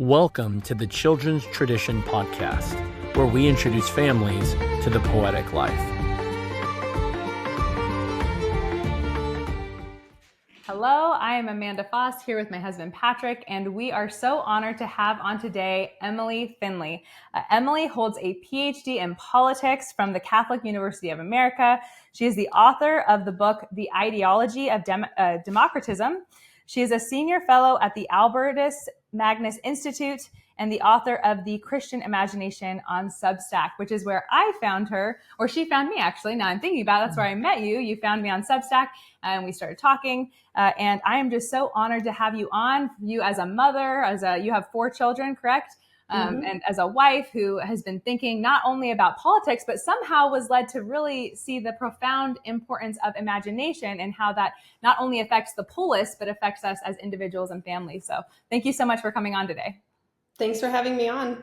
Welcome to the Children's Tradition Podcast, where we introduce families to the poetic life. Hello, I am Amanda Foss here with my husband Patrick, and we are so honored to have on today Emily Finley. Emily holds a PhD in politics from the Catholic University of America. She is the author of the book, The Ideology of Democratism. She is a senior fellow at the Albertus Magnus Institute and the author of The Christian Imagination on Substack, which is where I found her, or she found me actually. Now I'm thinking about it, that's where I met you. You found me on Substack and we started talking. And I am just so honored to have you on. You as a mother, you have 4 children, correct? And as a wife who has been thinking not only about politics, but somehow was led to really see the profound importance of imagination and how that not only affects the polis, but affects us as individuals and families. So thank you so much for coming on today. Thanks for having me on.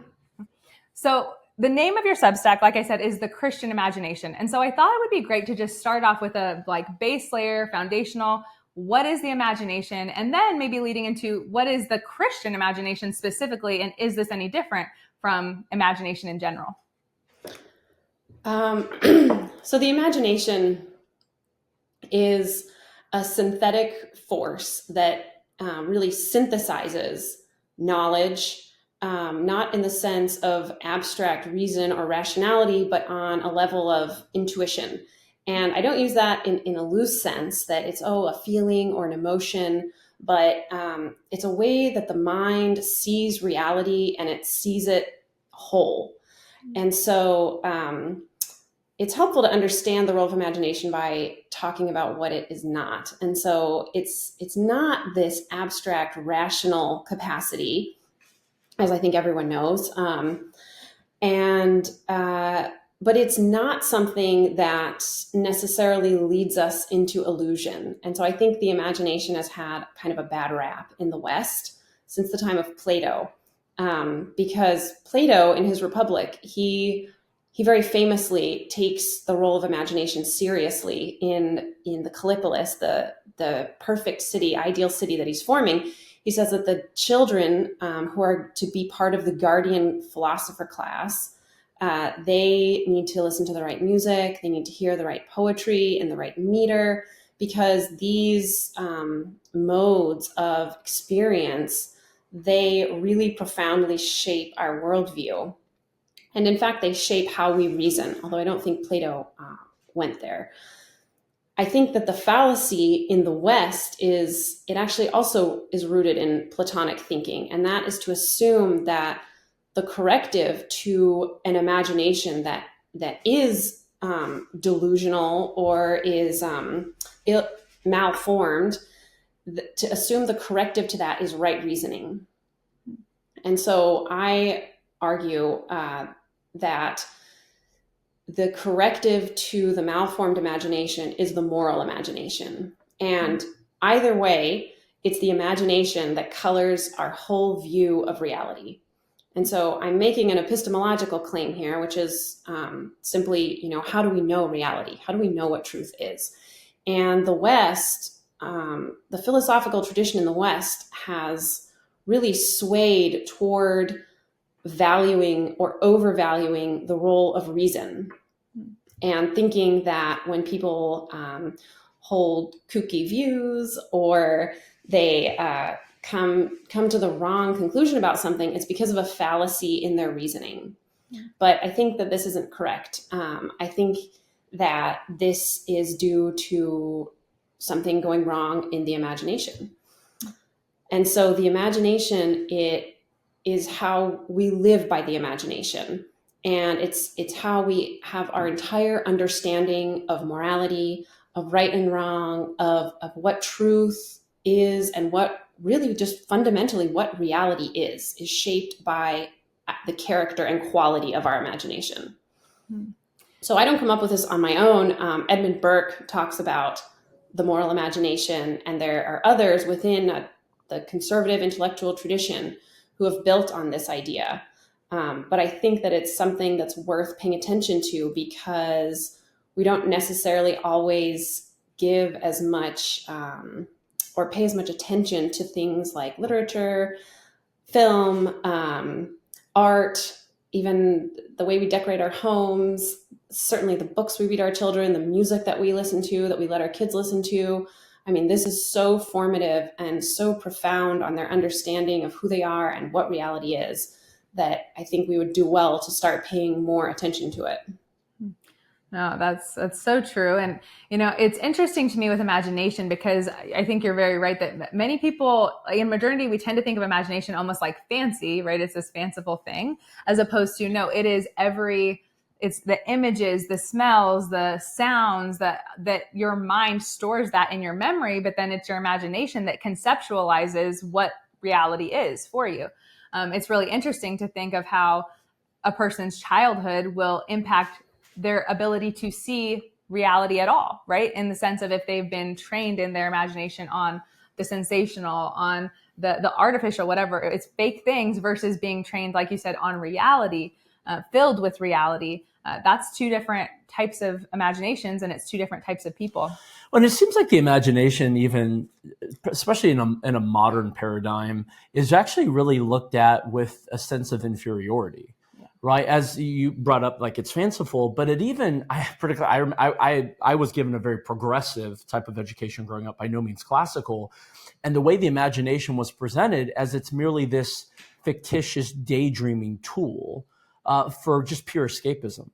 So the name of your Substack, like I said, is The Christian Imagination. And so I thought it would be great to just start off with a base layer, foundational. What is the imagination? And then maybe leading into what is the Christian imagination specifically? And is this any different from imagination in general? So the imagination is a synthetic force that really synthesizes knowledge, not in the sense of abstract reason or rationality, but on a level of intuition. And I don't use that in a loose sense that it's, a feeling or an emotion, but it's a way that the mind sees reality and it sees it whole. And so it's helpful to understand the role of imagination by talking about what it is not. And so it's not this abstract rational capacity, as I think everyone knows. But it's not something that necessarily leads us into illusion. And so I think the imagination has had kind of a bad rap in the West since the time of Plato, because Plato in his Republic, he very famously takes the role of imagination seriously in the Callipolis, the perfect city, ideal city that he's forming. He says that the children who are to be part of the guardian philosopher class, they need to listen to the right music, they need to hear the right poetry and the right meter, because these modes of experience, they really profoundly shape our worldview. And in fact, they shape how we reason, although I don't think Plato went there. I think that the fallacy in the West it actually also is rooted in Platonic thinking, and that is to assume that the corrective to an imagination that is delusional or is malformed, to assume the corrective to that is right reasoning. And so I argue that the corrective to the malformed imagination is the moral imagination. And either way, it's the imagination that colors our whole view of reality. And so I'm making an epistemological claim here, which is simply, how do we know reality? How do we know what truth is? And the West, the philosophical tradition in the West has really swayed toward valuing or overvaluing the role of reason, and thinking that when people hold kooky views or they come to the wrong conclusion about something, it's because of a fallacy in their reasoning. Yeah. But I think that this isn't correct. I think that this is due to something going wrong in the imagination. And so the imagination, it is how we live by the imagination. And it's how we have our entire understanding of morality, of right and wrong, of what truth is, and what really just fundamentally what reality is shaped by the character and quality of our imagination. So I don't come up with this on my own. Edmund Burke talks about the moral imagination, and there are others within the conservative intellectual tradition who have built on this idea. But I think that it's something that's worth paying attention to, because we don't necessarily always give as much or pay as much attention to things like literature, film, art, even the way we decorate our homes, certainly the books we read our children, the music that we listen to, that we let our kids listen to. I mean, this is so formative and so profound on their understanding of who they are and what reality is, that I think we would do well to start paying more attention to it. No, that's so true. And, it's interesting to me with imagination, because I think you're very right that many people in modernity, we tend to think of imagination almost like fancy, right? It's this fanciful thing, as opposed to, no, it's the images, the smells, the sounds that your mind stores that in your memory, but then it's your imagination that conceptualizes what reality is for you. It's really interesting to think of how a person's childhood will impact their ability to see reality at all, right? In the sense of if they've been trained in their imagination on the sensational, on the artificial, whatever, it's fake things, versus being trained, like you said, on reality, filled with reality. That's two different types of imaginations, and it's two different types of people. Well, and it seems like the imagination, even especially in a modern paradigm, is actually really looked at with a sense of inferiority. Right, as you brought up, like it's fanciful, but it even I was given a very progressive type of education growing up, by no means classical, and the way the imagination was presented as it's merely this fictitious daydreaming tool for just pure escapism.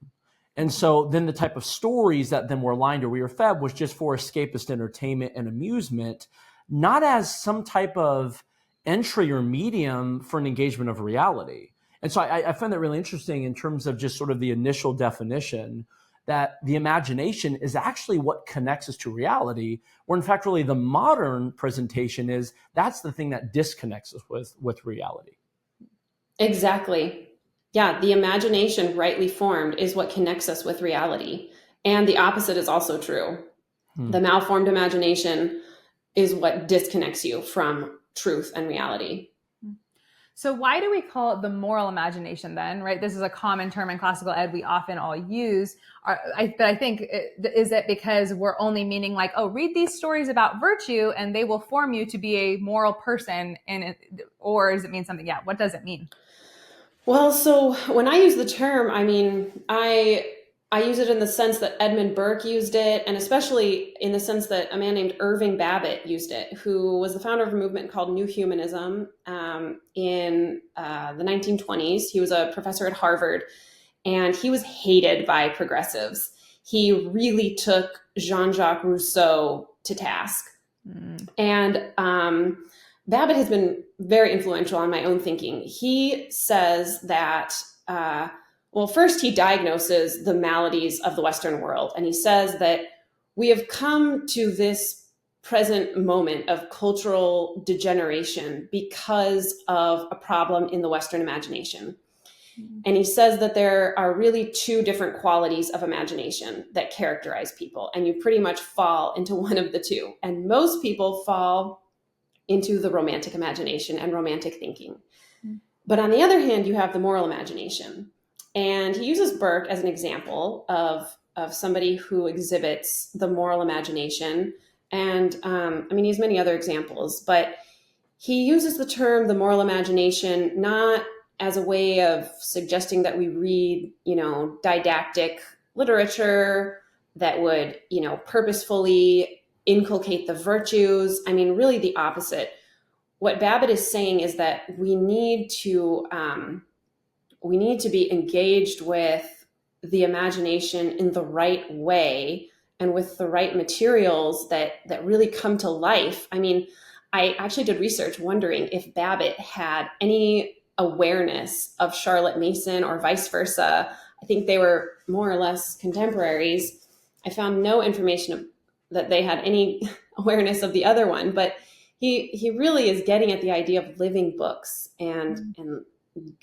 And so then the type of stories that then were aligned or we were fed was just for escapist entertainment and amusement, not as some type of entry or medium for an engagement of reality. And so I find that really interesting in terms of just sort of the initial definition that the imagination is actually what connects us to reality, where in fact, really the modern presentation is that's the thing that disconnects us with reality. Exactly. Yeah, the imagination rightly formed is what connects us with reality. And the opposite is also true. The malformed imagination is what disconnects you from truth and reality. So why do we call it the moral imagination then, right? This is a common term in classical ed we often all use. But I think, is it because we're only meaning like, oh, read these stories about virtue and they will form you to be a moral person? Or does it mean something? Yeah, what does it mean? Well, so when I use the term, I mean, I use it in the sense that Edmund Burke used it, and especially in the sense that a man named Irving Babbitt used it, who was the founder of a movement called New Humanism in the 1920s. He was a professor at Harvard, and he was hated by progressives. He really took Jean-Jacques Rousseau to task. And Babbitt has been very influential on my own thinking. He says that well, first he diagnoses the maladies of the Western world. And he says that we have come to this present moment of cultural degeneration because of a problem in the Western imagination. And he says that there are really two different qualities of imagination that characterize people. And you pretty much fall into one of the two. And most people fall into the romantic imagination and romantic thinking. But on the other hand, you have the moral imagination. And he uses Burke as an example of somebody who exhibits the moral imagination. And I mean, he has many other examples, but he uses the term the moral imagination not as a way of suggesting that we read, didactic literature that would, purposefully inculcate the virtues. I mean, really the opposite. What Babbitt is saying is that we need to be engaged with the imagination in the right way and with the right materials that really come to life. I mean, I actually did research wondering if Babbitt had any awareness of Charlotte Mason or vice versa. I think they were more or less contemporaries. I found no information that they had any awareness of the other one, but he really is getting at the idea of living books and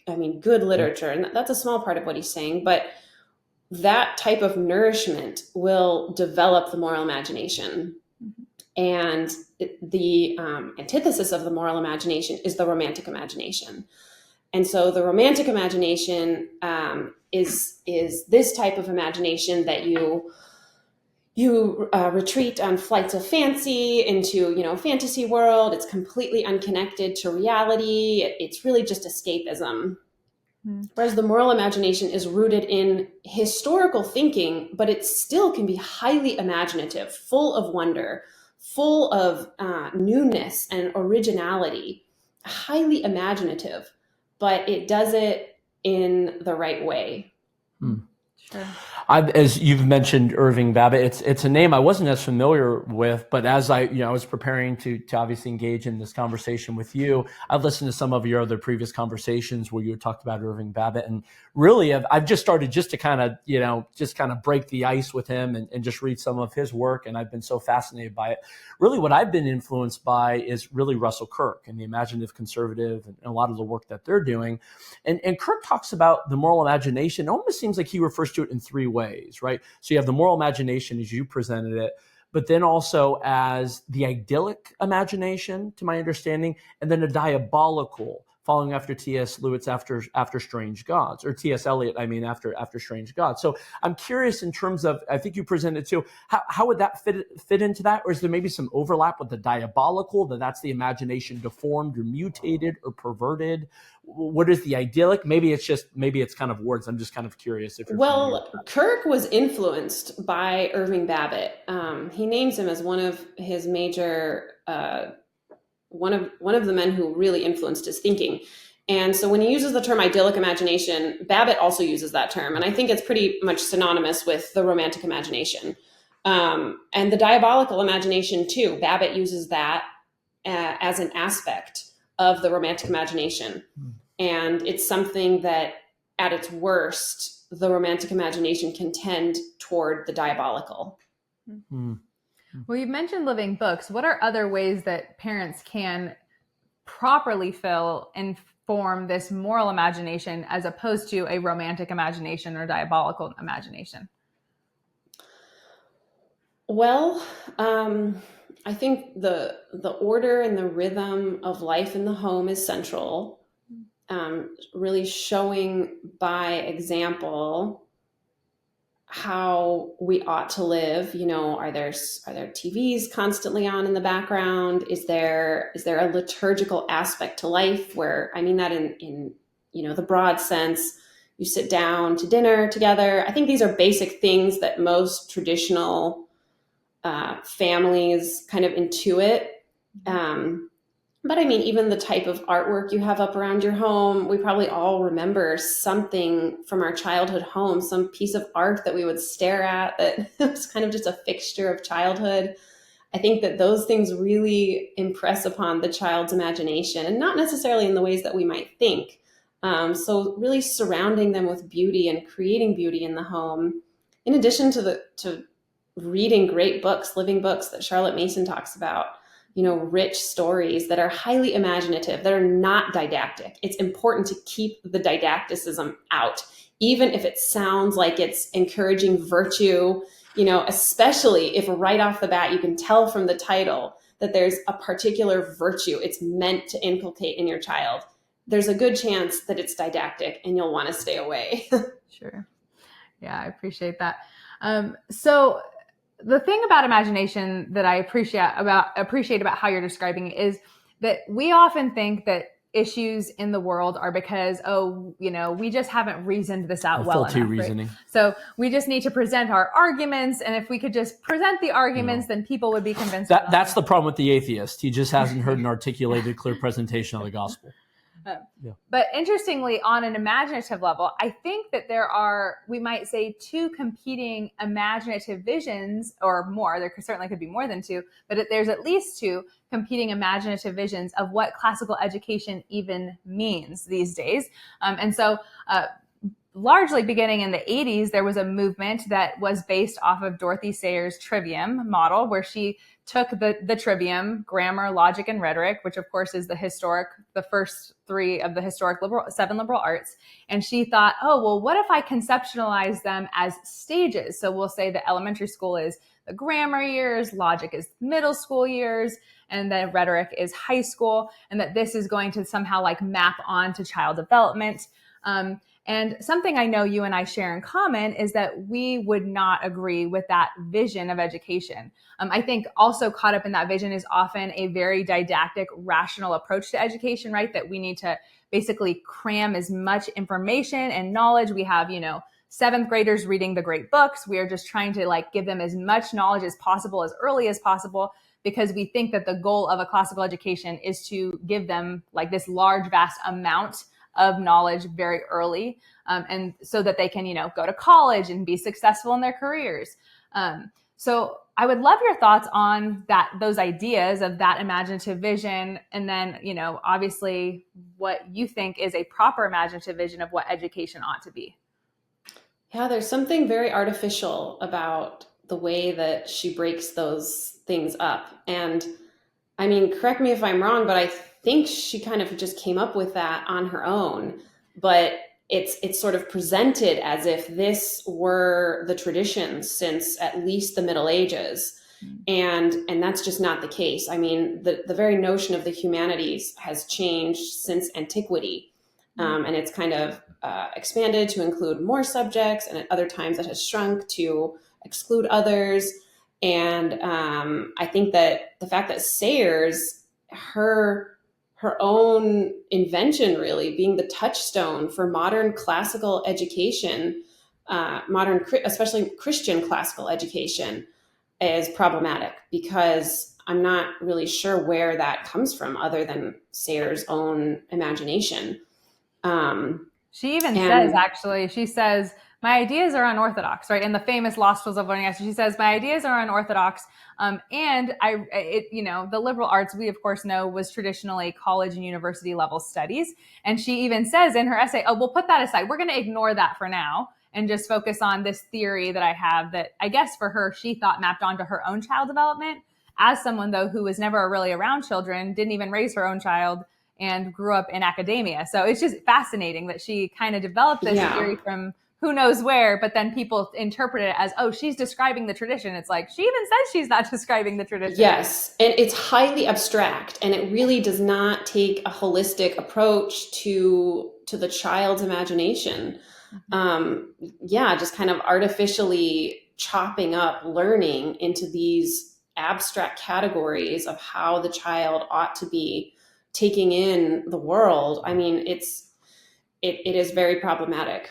I mean, good literature. And that's a small part of what he's saying, but that type of nourishment will develop the moral imagination. And the antithesis of the moral imagination is the romantic imagination. And so the romantic imagination is this type of imagination that you you retreat on flights of fancy into, fantasy world. It's completely unconnected to reality. It's really just escapism. Whereas the moral imagination is rooted in historical thinking, but it still can be highly imaginative, full of wonder, full of newness and originality, highly imaginative, but it does it in the right way. Sure. As you've mentioned, Irving Babbitt, it's a name I wasn't as familiar with, but as I was preparing to obviously engage in this conversation with you, I've listened to some of your other previous conversations where you talked about Irving Babbitt, and really I've just started just to kind of break the ice with him and just read some of his work, and I've been so fascinated by it. Really, what I've been influenced by is really Russell Kirk and the imaginative conservative and a lot of the work that they're doing, and Kirk talks about the moral imagination. It almost seems like he refers to it in three ways, right? So you have the moral imagination as you presented it, but then also as the idyllic imagination, to my understanding, and then a diabolical, following after T.S. Eliot after Strange Gods, or T.S. Eliot, after Strange Gods. So I'm curious in terms of, I think you presented too, how would that fit into that? Or is there maybe some overlap with the diabolical, that's the imagination deformed or mutated or perverted? What is the idyllic? Maybe it's kind of words. I'm just kind of curious if you're Kirk was influenced by Irving Babbitt. He names him as one of his major one of the men who really influenced his thinking. And so when he uses the term idyllic imagination, Babbitt also uses that term. And I think it's pretty much synonymous with the romantic imagination. And the diabolical imagination too. Babbitt uses that as an aspect of the romantic imagination. And it's something that at its worst, the romantic imagination can tend toward the diabolical. Well, you've mentioned living books. What are other ways that parents can properly inform this moral imagination as opposed to a romantic imagination or diabolical imagination? Well, I think the order and the rhythm of life in the home is central. Really showing by example how we ought to live. Are there TVs constantly on in the background? Is there a liturgical aspect to life where, I mean that in the broad sense, you sit down to dinner together? I think these are basic things that most traditional families kind of intuit. But I mean, even the type of artwork you have up around your home, we probably all remember something from our childhood home, some piece of art that we would stare at that was kind of just a fixture of childhood. I think that those things really impress upon the child's imagination, and not necessarily in the ways that we might think. So really surrounding them with beauty and creating beauty in the home, in addition to reading great books, living books that Charlotte Mason talks about. Rich stories that are highly imaginative, that are not didactic. It's important to keep the didacticism out, even if it sounds like it's encouraging virtue, especially if right off the bat you can tell from the title that there's a particular virtue it's meant to inculcate in your child. There's a good chance that it's didactic and you'll want to stay away. Sure. Yeah, I appreciate that. So the thing about imagination that I appreciate about how you're describing it is that we often think that issues in the world are because, we just haven't reasoned this out well enough. Reasoning. Right? So we just need to present our arguments. And if we could just present the arguments, then people would be convinced. That's the problem with the atheist. He just hasn't heard an articulated, clear presentation of the gospel. But interestingly, on an imaginative level, I think that there are, we might say, two competing imaginative visions, or more. There certainly could be more than two, but there's at least two competing imaginative visions of what classical education even means these days. And so largely beginning in the 80s, there was a movement that was based off of Dorothy Sayers' trivium model, where she took the trivium, grammar, logic, and rhetoric, which of course is the first three of the seven liberal arts. And she thought, what if I conceptualize them as stages? So we'll say that elementary school is the grammar years, logic is middle school years, and then rhetoric is high school, and that this is going to somehow map onto child development. And something I know you and I share in common is that we would not agree with that vision of education. I think also caught up in that vision is often a very didactic, rational approach to education, right? That we need to basically cram as much information and knowledge. We have, seventh graders reading the great books. We are just trying to like give them as much knowledge as possible, as early as possible, because we think that the goal of a classical education is to give them like this large, vast amount of knowledge very early, and so that they can, go to college and be successful in their careers. So I would love your thoughts on those ideas of that imaginative vision, and then, obviously what you think is a proper imaginative vision of what education ought to be. Yeah, there's something very artificial about the way that she breaks those things up. And I mean, correct me if I'm wrong, but I think she kind of just came up with that on her own. But it's sort of presented as if this were the tradition since at least the Middle Ages. And that's just not the case. I mean, the very notion of the humanities has changed since antiquity. And it's kind of expanded to include more subjects, and at other times it has shrunk to exclude others. And I think that the fact that Sayers, her own invention really being the touchstone for modern classical education, especially Christian classical education, is problematic, because I'm not really sure where that comes from other than Sayers' own imagination. She even says, actually, she says, my ideas are unorthodox, right? In the famous Lost Tools of Learning, she says, my ideas are unorthodox. And the liberal arts, we of course know, was traditionally college and university level studies. And she even says in her essay, oh, we'll put that aside. We're going to ignore that for now and just focus on this theory that I have that I guess for her, she thought mapped onto her own child development. As someone, though, who was never really around children, didn't even raise her own child, and grew up in academia. So it's just fascinating that she kind of developed this theory from who knows where, but then people interpret it as, oh, she's describing the tradition. It's like, she even says she's not describing the tradition. Yes, and it's highly abstract, and it really does not take a holistic approach to the child's imagination. Just kind of artificially chopping up learning into these abstract categories of how the child ought to be taking in the world. I mean, it is very problematic.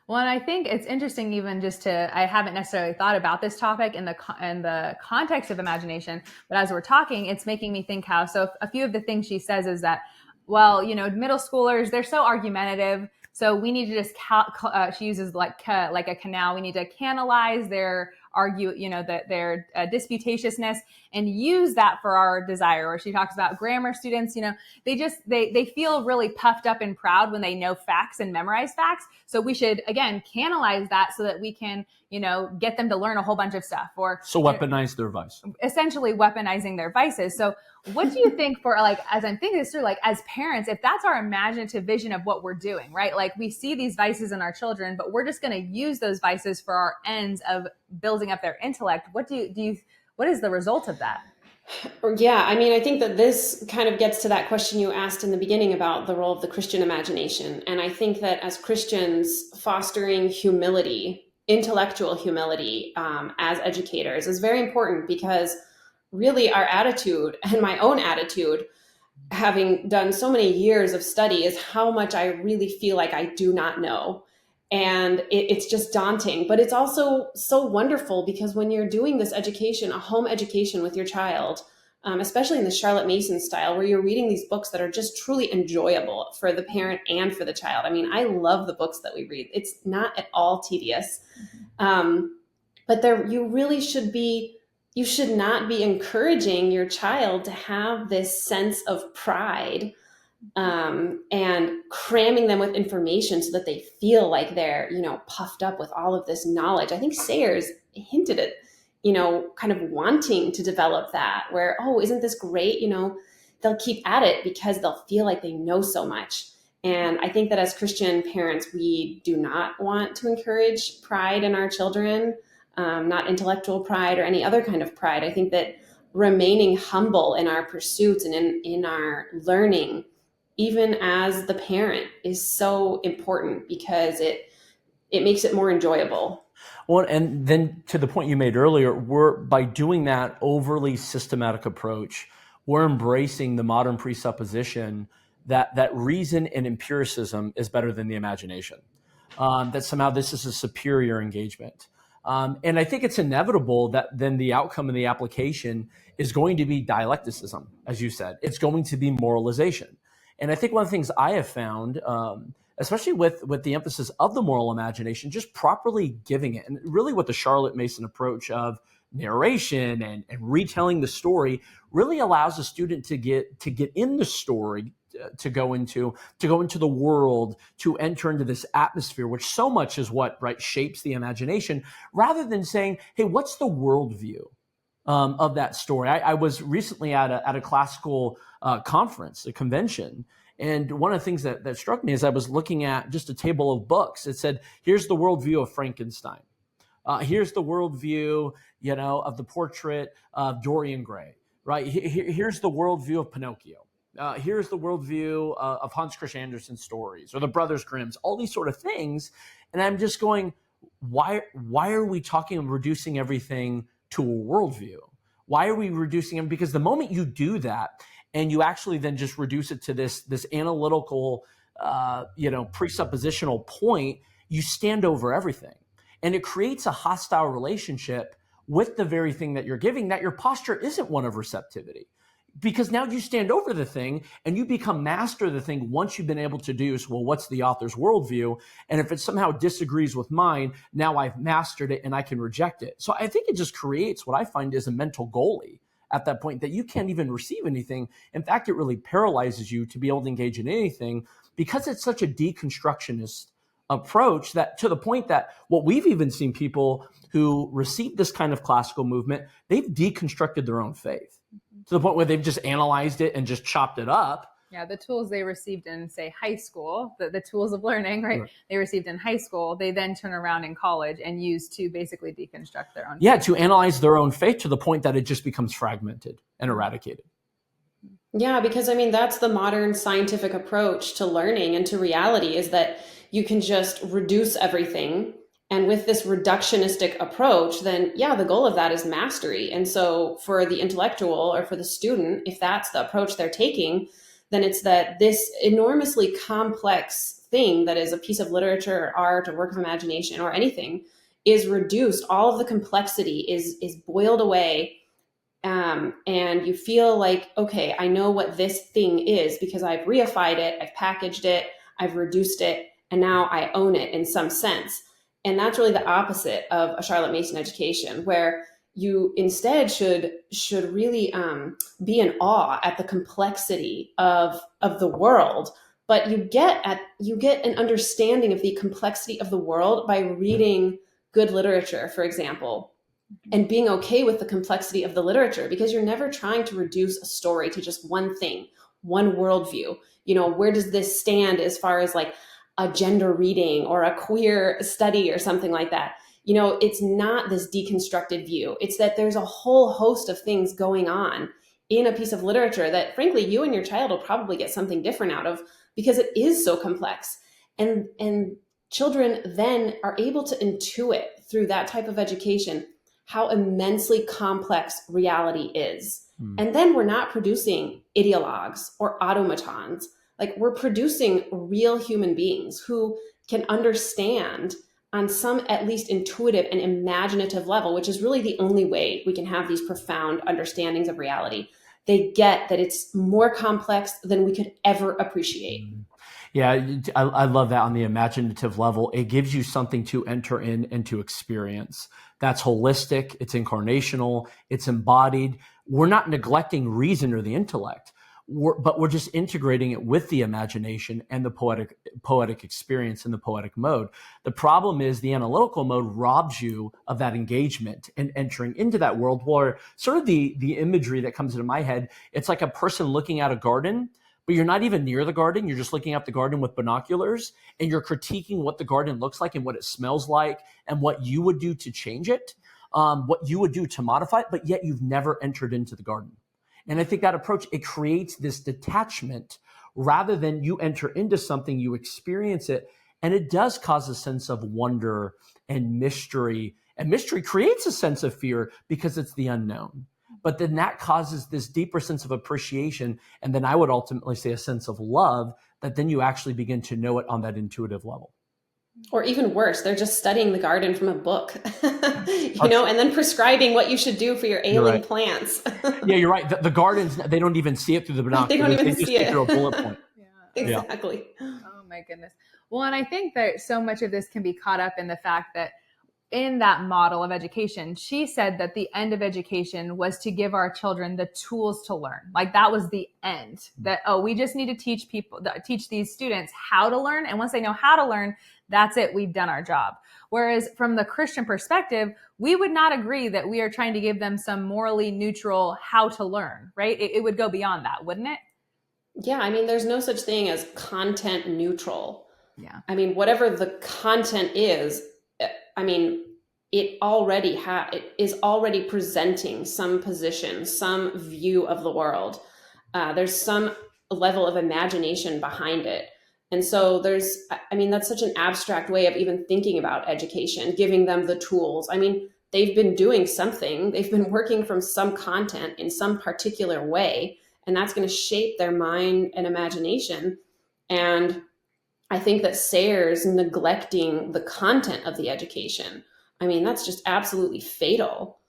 Well, and I think it's interesting even I haven't necessarily thought about this topic in the context of imagination, but as we're talking, it's making me think how, so a few of the things she says is that, well, middle schoolers, they're so argumentative. So we need to just, she uses like a canal. We need to canalize their their disputatiousness and use that for our desire. Or she talks about grammar students, they feel really puffed up and proud when they know facts and memorize facts. So we should, again, canalize that so that we can, get them to learn a whole bunch of stuff. So weaponize their vice. Essentially weaponizing their vices. So what do you think for, like, as I'm thinking this through, like, as parents, if that's our imaginative vision of what we're doing, right? Like, we see these vices in our children, but we're just going to use those vices for our ends of building up their intellect. What is the result of that? Yeah, I mean, I think that this kind of gets to that question you asked in the beginning about the role of the Christian imagination. And I think that as Christians, fostering humility, intellectual humility, as educators is very important, because really our attitude, and my own attitude, having done so many years of study, is how much I really feel like I do not know. And it's just daunting, but it's also so wonderful, because when you're doing this education, a home education with your child, especially in the Charlotte Mason style, where you're reading these books that are just truly enjoyable for the parent and for the child. I mean, I love the books that we read. It's not at all tedious. But you should not be encouraging your child to have this sense of pride, and cramming them with information so that they feel like they're, puffed up with all of this knowledge. I think Sayers hinted at, kind of wanting to develop that, where, oh, isn't this great? They'll keep at it because they'll feel like they know so much. And I think that as Christian parents, we do not want to encourage pride in our children, not intellectual pride or any other kind of pride. I think that remaining humble in our pursuits and in our learning even as the parent, is so important because it makes it more enjoyable. Well, and then to the point you made earlier, by doing that overly systematic approach, we're embracing the modern presupposition that reason and empiricism is better than the imagination. That somehow this is a superior engagement. And I think it's inevitable that then the outcome and the application is going to be dialecticism, as you said. It's going to be moralization. And I think one of the things I have found, especially with the emphasis of the moral imagination, just properly giving it, and really with the Charlotte Mason approach of narration and retelling the story, really allows a student to get in the story, to go into the world, to enter into this atmosphere, which so much is what shapes the imagination, rather than saying, hey, what's the worldview of that story? I was recently at a classical conference, a convention, and one of the things that struck me as I was looking at just a table of books, it said, here's the worldview of Frankenstein. Here's the worldview, of the portrait of Dorian Gray, right? Here's the worldview of Pinocchio. Here's the worldview of Hans Christian Andersen's stories, or the Brothers Grimm's, all these sort of things. And I'm just going, why are we talking and reducing everything to a worldview? Why are we reducing them? Because the moment you do that, and you actually then just reduce it to this analytical, presuppositional point, you stand over everything. And it creates a hostile relationship with the very thing that you're giving, that your posture isn't one of receptivity. Because now you stand over the thing and you become master of the thing once you've been able to deduce, well, what's the author's worldview? And if it somehow disagrees with mine, now I've mastered it and I can reject it. So I think it just creates what I find is a mental goalie at that point, that you can't even receive anything. In fact, it really paralyzes you to be able to engage in anything, because it's such a deconstructionist approach, that to the point that what we've even seen people who receive this kind of classical movement, they've deconstructed their own faith to the point where they've just analyzed it and just chopped it up. Yeah, the tools they received in, say, high school, the tools of learning, right? They received in high school, they then turn around in college and use to basically deconstruct their own faith. To analyze their own faith to the point that it just becomes fragmented and eradicated. Yeah, because that's the modern scientific approach to learning and to reality, is that you can just reduce everything. And with this reductionistic approach, then the goal of that is mastery. And so for the intellectual or for the student, if that's the approach they're taking, then it's that this enormously complex thing that is a piece of literature or art or work of imagination or anything is reduced. All of the complexity is boiled away. And you feel like, okay, I know what this thing is because I've reified it, I've packaged it, I've reduced it, and now I own it in some sense. And that's really the opposite of a Charlotte Mason education, where you instead should really be in awe at the complexity of the world. But you get an understanding of the complexity of the world by reading good literature, for example, and being okay with the complexity of the literature, because you're never trying to reduce a story to just one thing, one worldview. Where does this stand as far as like a gender reading or a queer study or something like that? It's not this deconstructed view. It's that there's a whole host of things going on in a piece of literature that, frankly, you and your child will probably get something different out of, because it is so complex. And children then are able to intuit through that type of education how immensely complex reality is. And then we're not producing ideologues or automatons. Like, we're producing real human beings who can understand on some at least intuitive and imaginative level, which is really the only way we can have these profound understandings of reality. They get that it's more complex than we could ever appreciate. Yeah, I love that on the imaginative level. It gives you something to enter in and to experience. That's holistic, it's incarnational, it's embodied. We're not neglecting reason or the intellect, but we're just integrating it with the imagination and the poetic experience and the poetic mode. The problem is the analytical mode robs you of that engagement and entering into that world, where sort of the imagery that comes into my head, it's like a person looking at a garden, but you're not even near the garden. You're just looking at the garden with binoculars, and you're critiquing what the garden looks like and what it smells like and what you would do to change it, what you would do to modify it, but yet you've never entered into the garden. And I think that approach, it creates this detachment rather than you enter into something, you experience it, and it does cause a sense of wonder and mystery. And mystery creates a sense of fear because it's the unknown. But then that causes this deeper sense of appreciation. And then I would ultimately say a sense of love that then you actually begin to know it on that intuitive level. Or even worse, they're just studying the garden from a book, and then prescribing what you should do for your ailing plants. Yeah, you're right. The gardens, they don't even see it through the binoculars. They just see it through a bullet point. Exactly. Oh my goodness. Well, and I think that so much of this can be caught up in the fact that in that model of education, she said that the end of education was to give our children the tools to learn. Like that was the end. That, we just need to teach these students how to learn. And once they know how to learn, that's it. We've done our job. Whereas from the Christian perspective, we would not agree that we are trying to give them some morally neutral how to learn, right? It would go beyond that, wouldn't it? Yeah. I mean, there's no such thing as content neutral. Yeah. I mean, whatever the content is, I mean, it is already presenting some position, some view of the world. There's some level of imagination behind it. And so that's such an abstract way of even thinking about education, giving them the tools. I mean, they've been doing something, they've been working from some content in some particular way, and that's going to shape their mind and imagination. And I think that Sayers neglecting the content of the education, I mean, that's just absolutely fatal,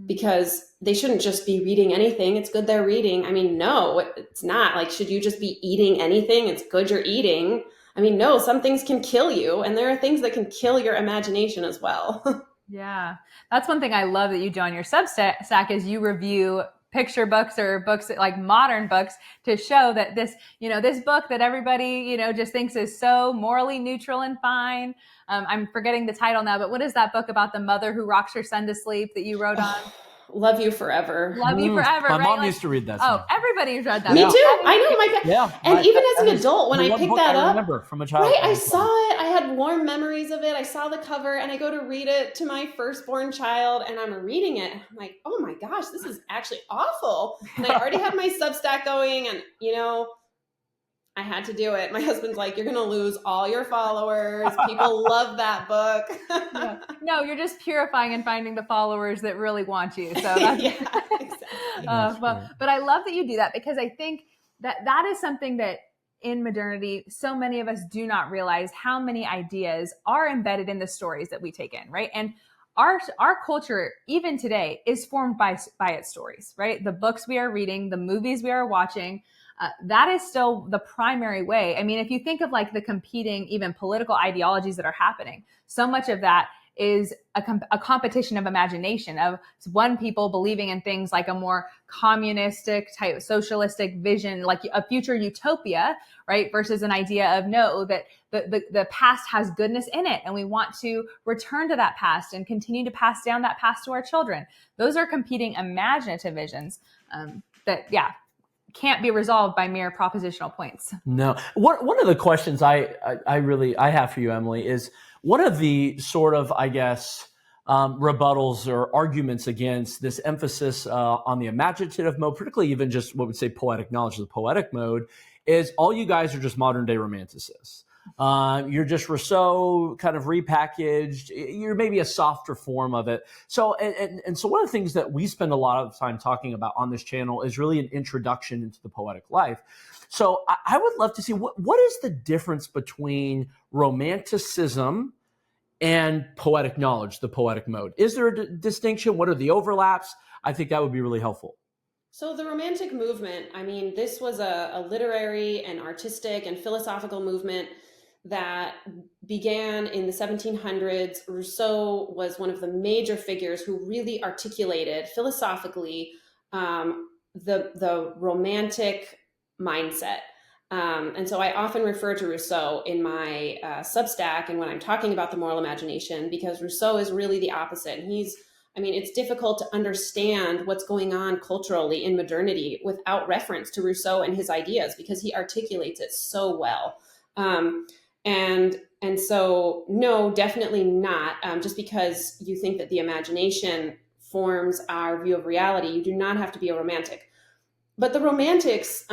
because they shouldn't just be reading anything. It's good they're reading. I mean, no, it's not. Like, should you just be eating anything? It's good you're eating. I mean, no, some things can kill you, and there are things that can kill your imagination as well. Yeah. That's one thing I love that you do on your Substack is you review picture books or books like modern books to show that this book that everybody, just thinks is so morally neutral and fine. I'm forgetting the title now, but what is that book about the mother who rocks her son to sleep that you wrote on? Love You Forever. Love You Forever. My mom used to read that. Oh, everybody's read that. Me too. I know. My God. Yeah. And even as an adult, when I picked that up, remember from a child. Right, I saw it. I had warm memories of it. I saw the cover, and I go to read it to my firstborn child, and I'm reading it. I'm like, oh my gosh, this is actually awful. And I already had my Substack going, and I had to do it. My husband's like, you're going to lose all your followers. People love that book. Yeah. No, you're just purifying and finding the followers that really want you. So that's, yeah, exactly. But I love that you do that, because I think that is something that in modernity, so many of us do not realize how many ideas are embedded in the stories that we take in, right? And our culture, even today, is formed by its stories, right? The books we are reading, the movies we are watching, that is still the primary way. I mean, if you think of like the competing, even political ideologies that are happening, so much of that is a competition of imagination, of one people believing in things like a more communistic type, socialistic vision, like a future utopia, right? Versus an idea of no, that the past has goodness in it, and we want to return to that past and continue to pass down that past to our children. Those are competing imaginative visions that can't be resolved by mere propositional points. No. One of the questions I have for you, Emily, is one of the sort of, I guess, rebuttals or arguments against this emphasis on the imaginative mode, particularly even just what we say poetic knowledge, the poetic mode, is all you guys are just modern day romanticists. You're just Rousseau kind of repackaged. You're maybe a softer form of it. So, and so one of the things that we spend a lot of time talking about on this channel is really an introduction into the poetic life. So I would love to see what is the difference between romanticism and poetic knowledge, the poetic mode. Is there a distinction? What are the overlaps? I think that would be really helpful. So the Romantic movement, I mean, this was a literary and artistic and philosophical movement that began in the 1700s. Rousseau was one of the major figures who really articulated philosophically the romantic mindset. And so I often refer to Rousseau in my Substack and when I'm talking about the moral imagination, because Rousseau is really the opposite. And it's difficult to understand what's going on culturally in modernity without reference to Rousseau and his ideas, because he articulates it so well. And so, no, definitely not. Just because you think that the imagination forms our view of reality, you do not have to be a romantic. But the romantics,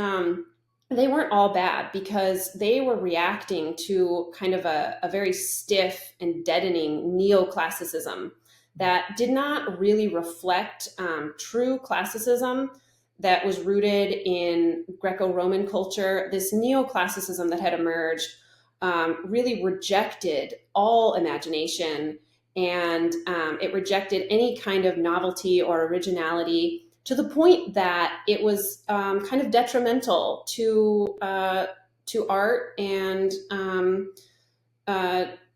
they weren't all bad, because they were reacting to kind of a very stiff and deadening neoclassicism that did not really reflect true classicism that was rooted in Greco-Roman culture. This neoclassicism that had emerged really rejected all imagination, and it rejected any kind of novelty or originality, to the point that it was kind of detrimental to art and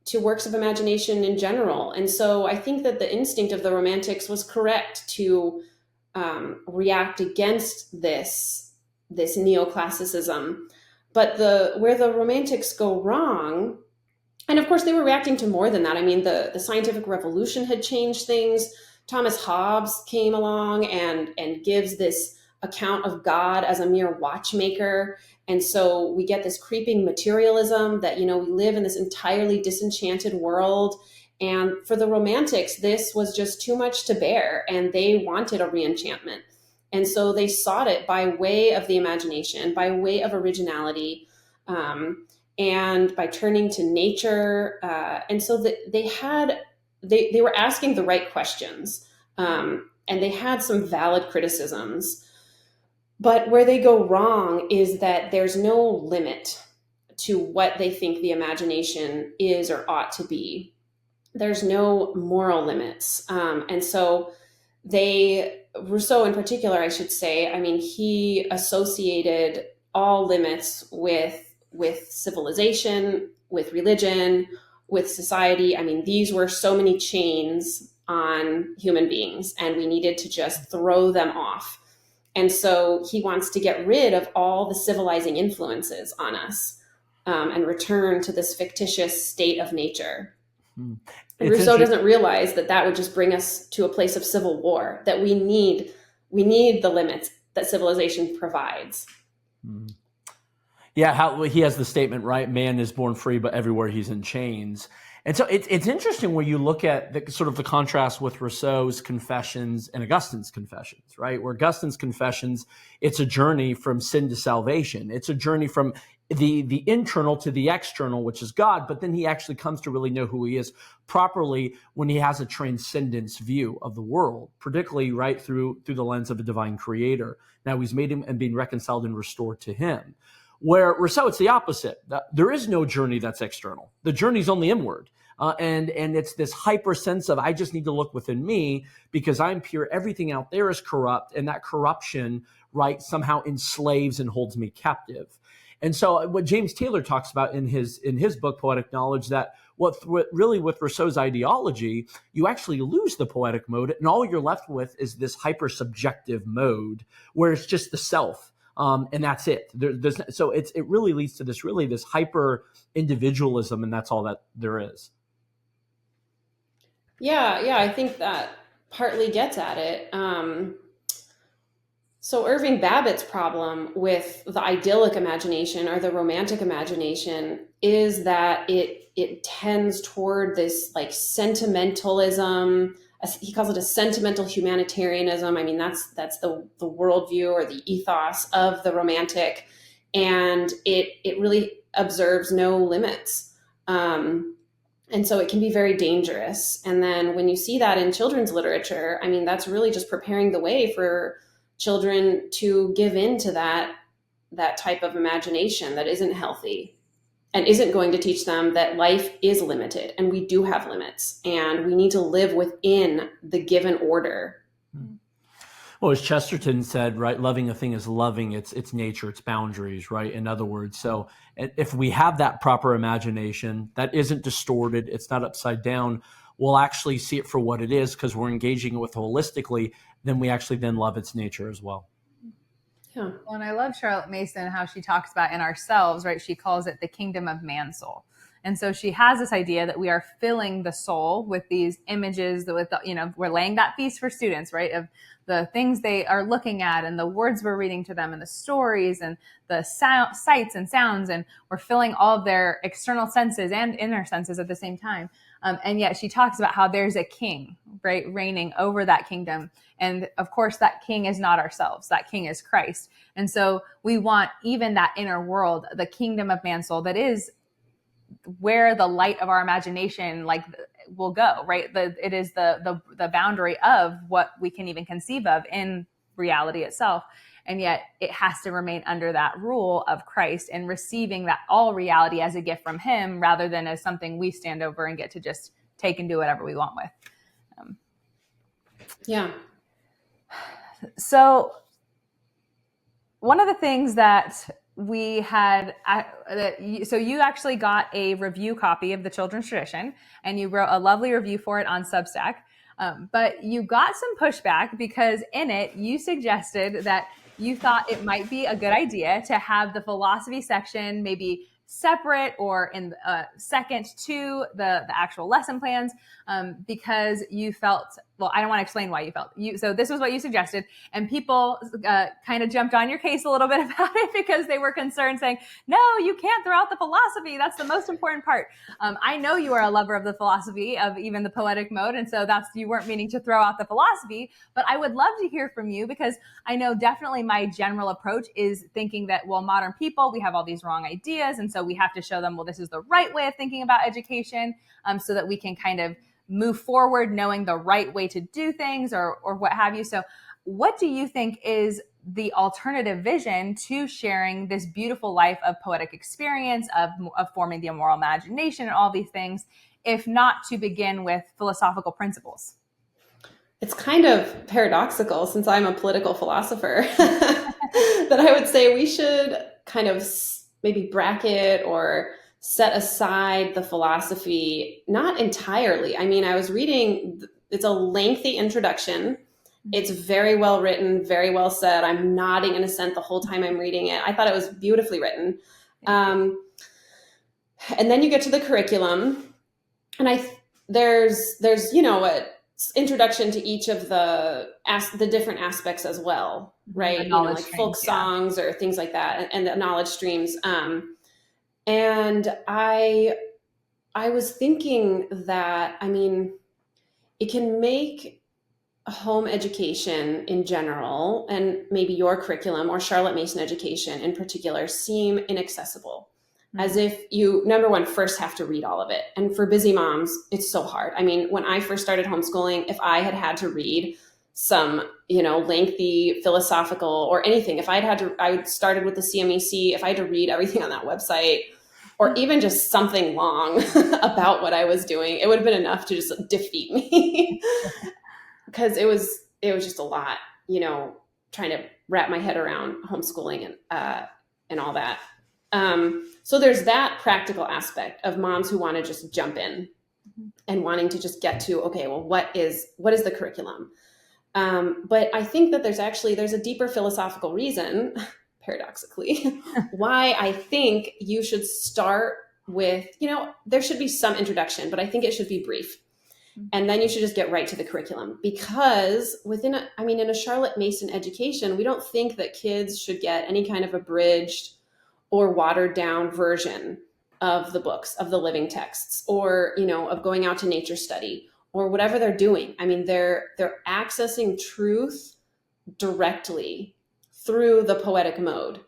to works of imagination in general. And so I think that the instinct of the Romantics was correct to react against this neoclassicism. But where the Romantics go wrong, and of course they were reacting to more than that. I mean, the scientific revolution had changed things. Thomas Hobbes came along and gives this account of God as a mere watchmaker. And so we get this creeping materialism that, we live in this entirely disenchanted world. And for the Romantics, this was just too much to bear, and they wanted a reenchantment. And so they sought it by way of the imagination, by way of originality, and by turning to nature. And so they were asking the right questions, and they had some valid criticisms. But where they go wrong is that there's no limit to what they think the imagination is or ought to be. There's no moral limits. And so Rousseau in particular, I should say, I mean, he associated all limits with civilization, with religion, with society. I mean, these were so many chains on human beings, and we needed to just throw them off. And so he wants to get rid of all the civilizing influences on us, and return to this fictitious state of nature. And Rousseau doesn't realize that would just bring us to a place of civil war, that we need the limits that civilization provides. Yeah, how he has the statement, right? Man is born free, but everywhere he's in chains. And so it's interesting when you look at the contrast with Rousseau's Confessions and Augustine's Confessions, right? Where Augustine's Confessions, it's a journey from sin to salvation. It's a journey from the internal to the external, which is God, but then he actually comes to really know who he is properly when he has a transcendence view of the world, particularly right through the lens of a divine creator. Now he's made him and being reconciled and restored to him. Where Rousseau, it's the opposite. There is no journey that's external. The journey's only inward. And it's this hyper sense of, I just need to look within me because I'm pure. Everything out there is corrupt. And that corruption, right, somehow enslaves and holds me captive. And so what James Taylor talks about in his book, Poetic Knowledge, that what really with Rousseau's ideology, you actually lose the poetic mode. And all you're left with is this hyper subjective mode where it's just the self. And that's it. So it really leads to this hyper individualism, and that's all that there is. Yeah, I think that partly gets at it. So Irving Babbitt's problem with the idyllic imagination or the romantic imagination is that it tends toward this like sentimentalism. He calls it a sentimental humanitarianism. I mean, that's the worldview or the ethos of the romantic, and it really observes no limits. And so it can be very dangerous. And then when you see that in children's literature, I mean, that's really just preparing the way for children to give in to that type of imagination that isn't healthy and isn't going to teach them that life is limited and we do have limits and we need to live within the given order. Well, as Chesterton said, right, loving a thing is loving its nature, its boundaries, right? In other words, so if we have that proper imagination that isn't distorted, it's not upside down, we'll actually see it for what it is because we're engaging with holistically, then we actually then love its nature as well. Yeah. Well, and I love Charlotte Mason, how she talks about in ourselves, right? She calls it the kingdom of man soul. And so she has this idea that we are filling the soul with these images, that with, we're laying that feast for students, right? Of the things they are looking at and the words we're reading to them and the stories and the sights and sounds. And we're filling all of their external senses and inner senses at the same time. And yet she talks about how there's a king, right, reigning over that kingdom. And of course, that king is not ourselves. That king is Christ. And so we want even that inner world, the kingdom of man's soul, that is where the light of our imagination will go, right? It is the boundary of what we can even conceive of in reality itself. And yet it has to remain under that rule of Christ and receiving that all reality as a gift from him, rather than as something we stand over and get to just take and do whatever we want with. Yeah. So one of the things that we had, so you actually got a review copy of The Children's Tradition, and you wrote a lovely review for it on Substack. But you got some pushback because in it, you suggested that you thought it might be a good idea to have the philosophy section maybe separate or in second to the actual lesson plans, because you felt, well, I don't want to explain why you felt so this was what you suggested, and people kind of jumped on your case a little bit about it because they were concerned, saying, no, you can't throw out the philosophy. That's the most important part. I know you are a lover of the philosophy of even the poetic mode, and so you weren't meaning to throw out the philosophy, but I would love to hear from you, because I know definitely my general approach is thinking that, well, modern people, we have all these wrong ideas, and so we have to show them, well, this is the right way of thinking about education, so that we can kind of move forward knowing the right way to do things, or what have you. So what do you think is the alternative vision to sharing this beautiful life of poetic experience, of forming the immoral imagination and all these things, if not to begin with philosophical principles? It's kind of paradoxical, since I'm a political philosopher, that I would say we should kind of maybe bracket or set aside the philosophy, not entirely. I mean, I was reading, it's a lengthy introduction. It's very well written, very well said. I'm nodding in assent the whole time I'm reading it. I thought it was beautifully written. And then you get to the curriculum, and there's a introduction to each of the different aspects as well, right? Like folk songs or things like that, and the knowledge streams. And I was thinking that, I mean, it can make home education in general, and maybe your curriculum or Charlotte Mason education in particular, seem inaccessible. Mm-hmm. As if you, number one, first have to read all of it. And for busy moms, it's so hard. I mean, when I first started homeschooling, if I had to read some, lengthy philosophical or anything, I started with the CMEC, if I had to read everything on that website, or even just something long about what I was doing, it would have been enough to just defeat me. Because it was just a lot, trying to wrap my head around homeschooling and all that. So there's that practical aspect of moms who want to just jump in and wanting to just get to, okay, well, what is the curriculum? But I think that there's a deeper philosophical reason, paradoxically, why I think you should start with, there should be some introduction, but I think it should be brief. And then you should just get right to the curriculum, because in a Charlotte Mason education, we don't think that kids should get any kind of abridged or watered down version of the books, of the living texts, or, of going out to nature study or whatever they're doing. I mean, they're accessing truth directly through the poetic mode.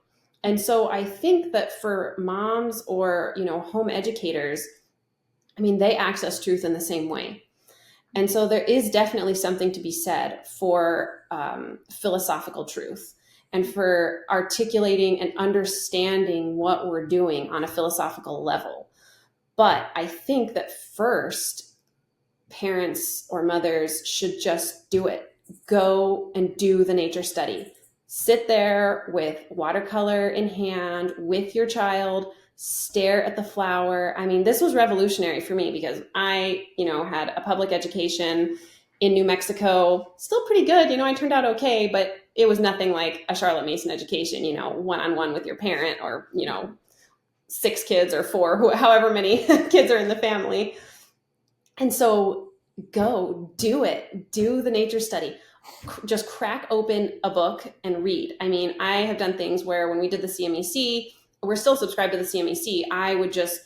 And so I think that for moms or, home educators, I mean, they access truth in the same way. And so there is definitely something to be said for philosophical truth and for articulating and understanding what we're doing on a philosophical level. But I think that first, parents or mothers should just do it. Go and do the nature study. Sit there with watercolor in hand with your child, stare at the flower. I mean, this was revolutionary for me because I, had a public education in New Mexico, still pretty good. I turned out okay, but it was nothing like a Charlotte Mason education, one-on-one with your parent or, 6 kids or 4, however many kids are in the family. And so go do it. Do the nature study. Just crack open a book and read. I mean, I have done things where when we did the CMEC, we're still subscribed to the CMEC, I would just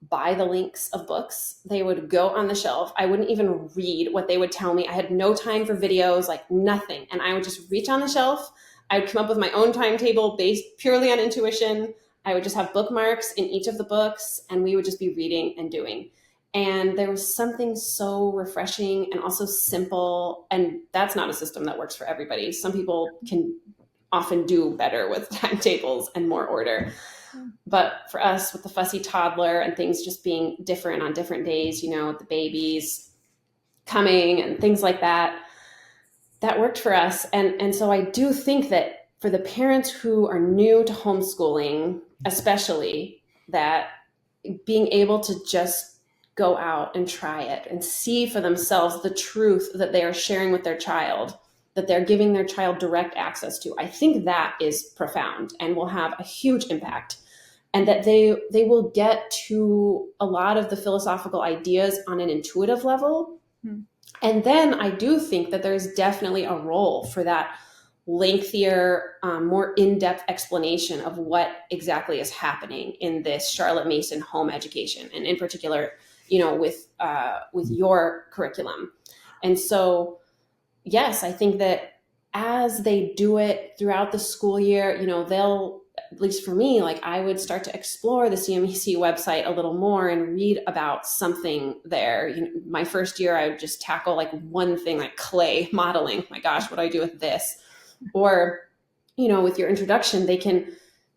buy the links of books. They would go on the shelf. I wouldn't even read what they would tell me. I had no time for videos, like nothing. And I would just reach on the shelf. I would come up with my own timetable based purely on intuition. I would just have bookmarks in each of the books, and we would just be reading and doing. And there was something so refreshing and also simple. And that's not a system that works for everybody. Some people can often do better with timetables and more order. But for us, with the fussy toddler and things just being different on different days, you know, the babies coming and things like that, that worked for us. And so I do think that for the parents who are new to homeschooling, especially, that being able to just go out and try it and see for themselves the truth that they are sharing with their child, that they're giving their child direct access to, I think that is profound and will have a huge impact. And that they will get to a lot of the philosophical ideas on an intuitive level. And then I do think that there's definitely a role for that lengthier, more in-depth explanation of what exactly is happening in this Charlotte Mason home education, and in particular, you know, with your curriculum. And so, yes, I think that as they do it throughout the school year, you know, they'll, at least for me, like I would start to explore the CMEC website a little more and read about something there. You know, my first year, I would just tackle like one thing, like clay modeling. My gosh, what do I do with this? Or, you know, with your introduction, they can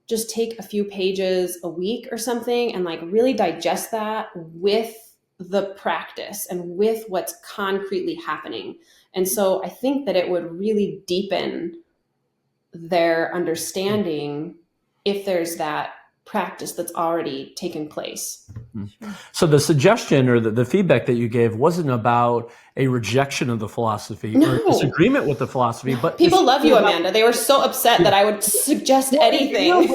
just take a few pages a week or something and like really digest that with the practice and with what's concretely happening. And so I think that it would really deepen their understanding if there's that practice that's already taken place. So the suggestion or the feedback that you gave wasn't about a rejection of the philosophy or a disagreement with the philosophy, but people love you, Amanda. They were so upset that I would suggest anything.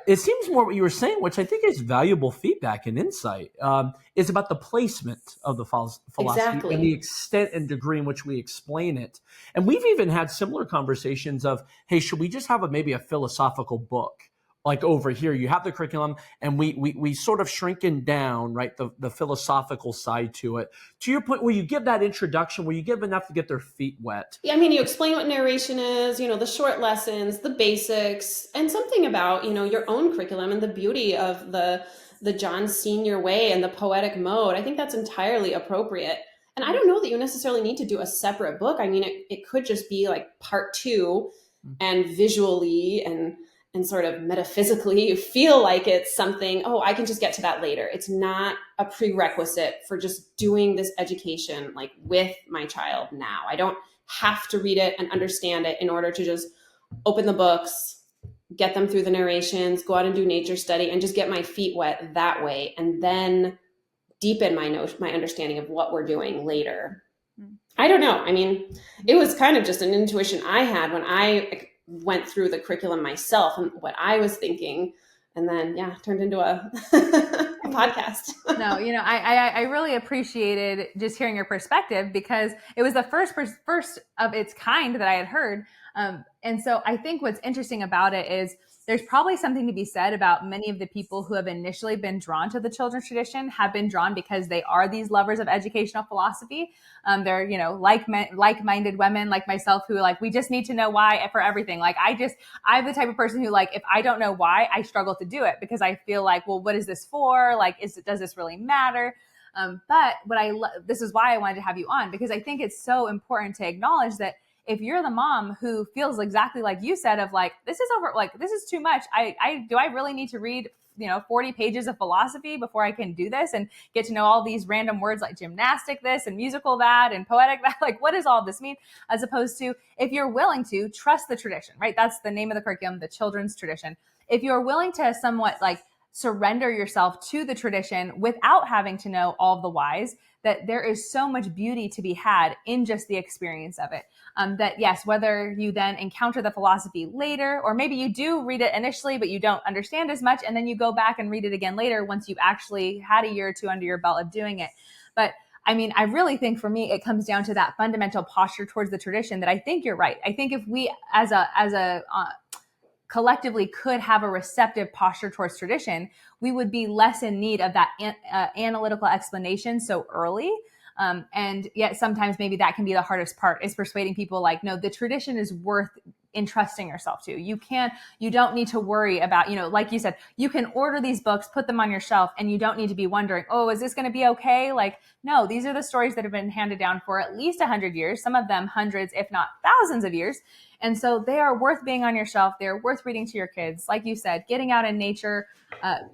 It seems more what you were saying, which I think is valuable feedback and insight, is about the placement of the philosophy Exactly. and the extent and degree in which we explain it. And we've even had similar conversations of, hey, should we just have maybe a philosophical book? Like over here, you have the curriculum, and we sort of shrinking down, right, the philosophical side to it. To your point, where you give that introduction, where you give enough to get their feet wet. Yeah, I mean, you explain what narration is, you know, the short lessons, the basics, and something about, you know, your own curriculum and the beauty of the John Senior way and the poetic mode. I think that's entirely appropriate. And I don't know that you necessarily need to do a separate book. I mean, it could just be like part 2, and visually and sort of metaphysically, you feel like it's something, oh, I can just get to that later. It's not a prerequisite for just doing this education like with my child now. I don't have to read it and understand it in order to just open the books, get them through the narrations, go out and do nature study, and just get my feet wet that way, and then deepen my understanding of what we're doing later. I don't know. I mean, it was kind of just an intuition I had when I went through the curriculum myself and what I was thinking, and then turned into a podcast. No, you know, I really appreciated just hearing your perspective, because it was the first of its kind that I had heard. And so I think what's interesting about it is there's probably something to be said about many of the people who have initially been drawn to the children's tradition have been drawn because they are these lovers of educational philosophy. They're, you know, like-minded women like myself who like, we just need to know why for everything. Like I'm the type of person who like, if I don't know why, I struggle to do it because I feel like, well, what is this for? Like, does this really matter? But this is why I wanted to have you on, because I think it's so important to acknowledge that if you're the mom who feels exactly like you said of like, this is too much. Do I really need to read, 40 pages of philosophy before I can do this and get to know all these random words like gymnastic this and musical that and poetic that? Like, what does all this mean? As opposed to if you're willing to trust the tradition, right? That's the name of the curriculum, the children's tradition. If you're willing to somewhat like surrender yourself to the tradition without having to know all of the whys, that there is so much beauty to be had in just the experience of it. That yes, whether you then encounter the philosophy later, or maybe you do read it initially, but you don't understand as much, and then you go back and read it again later once you've actually had a year or two under your belt of doing it. But I mean, I really think for me, it comes down to that fundamental posture towards the tradition that I think you're right. I think if we as a collectively could have a receptive posture towards tradition, we would be less in need of that analytical explanation so early. And yet sometimes maybe that can be the hardest part, is persuading people like, no, the tradition is worth entrusting yourself to. You don't need to worry about, like you said, you can order these books, put them on your shelf, and you don't need to be wondering, oh, is this going to be okay? Like, no, these are the stories that have been handed down for at least 100 years, some of them hundreds, if not thousands of years. And so they are worth being on your shelf. They're worth reading to your kids. Like you said, getting out in nature,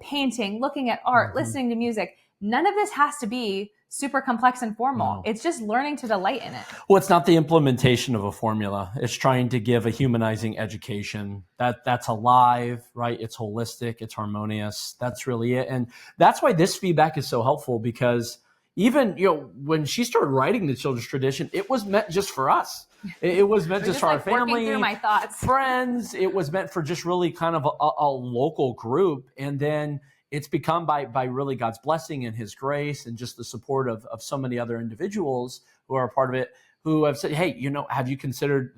painting, looking at art, listening to music. None of this has to be super complex and formal. No. It's just learning to delight in it. Well, it's not the implementation of a formula. It's trying to give a humanizing education that's alive, right? It's holistic, it's harmonious. That's really it. And that's why this feedback is so helpful, because even, when she started writing the children's tradition, it was meant just for us. It was meant just for our family, through my thoughts. friends. It was meant for just really kind of a local group. And then it's become by really God's blessing and his grace and just the support of so many other individuals who are a part of it, who have said, hey, have you considered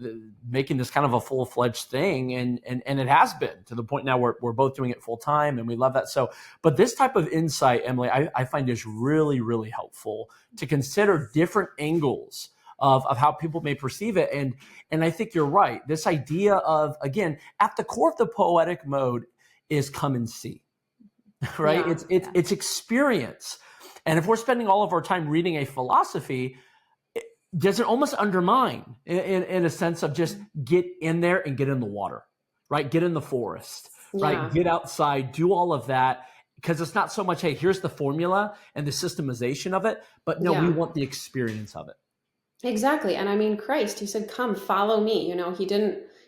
making this kind of a full-fledged thing? And it has been, to the point now where we're both doing it full time, and we love that. So, but this type of insight, Emily, I find is really, really helpful to consider different angles of how people may perceive it. And I think you're right. This idea of, again, at the core of the poetic mode is come and see. Right? Yeah. It's experience. And if we're spending all of our time reading a philosophy, does it almost undermine in a sense of just get in there and get in the water, right? Get in the forest, right? Get outside, do all of that. Because it's not so much, hey, here's the formula and the systemization of it, but no, we want the experience of it. Exactly. And I mean, Christ, he said, come, follow me.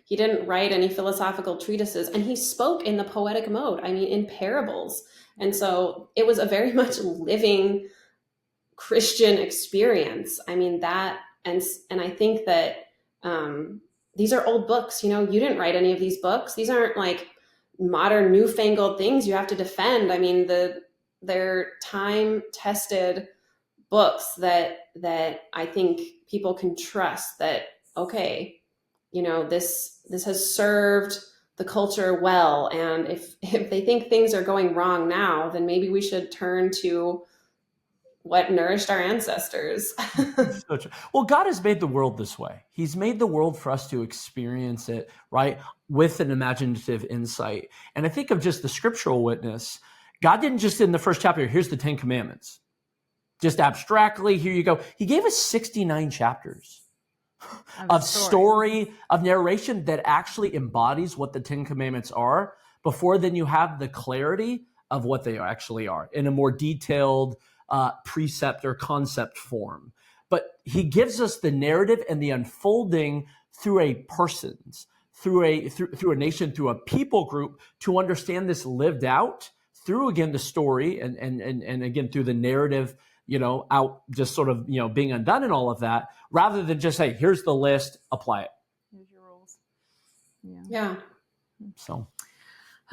He didn't write any philosophical treatises, and he spoke in the poetic mode. I mean, in parables. And so it was a very much living Christian experience. I mean, that, and I think that these are old books. You didn't write any of these books. These aren't like modern newfangled things you have to defend. I mean, they're time-tested books that I think people can trust that, okay, this has served the culture well. And if they think things are going wrong now, then maybe we should turn to what nourished our ancestors. So true. Well, God has made the world this way. He's made the world for us to experience it, right, with an imaginative insight. And I think of just the scriptural witness. God didn't just, in the first chapter, here's the 10 Commandments. Just abstractly, here you go. He gave us 69 chapters of story, of narration that actually embodies what the 10 Commandments are, before then you have the clarity of what they actually are in a more detailed precept or concept form. But he gives us the narrative and the unfolding through a person's, through a nation, through a people group, to understand this lived out through, again, the story and again, through the narrative, out just sort of, being undone and all of that, rather than just say, here's the list, apply it. Here's your rules. Yeah. So.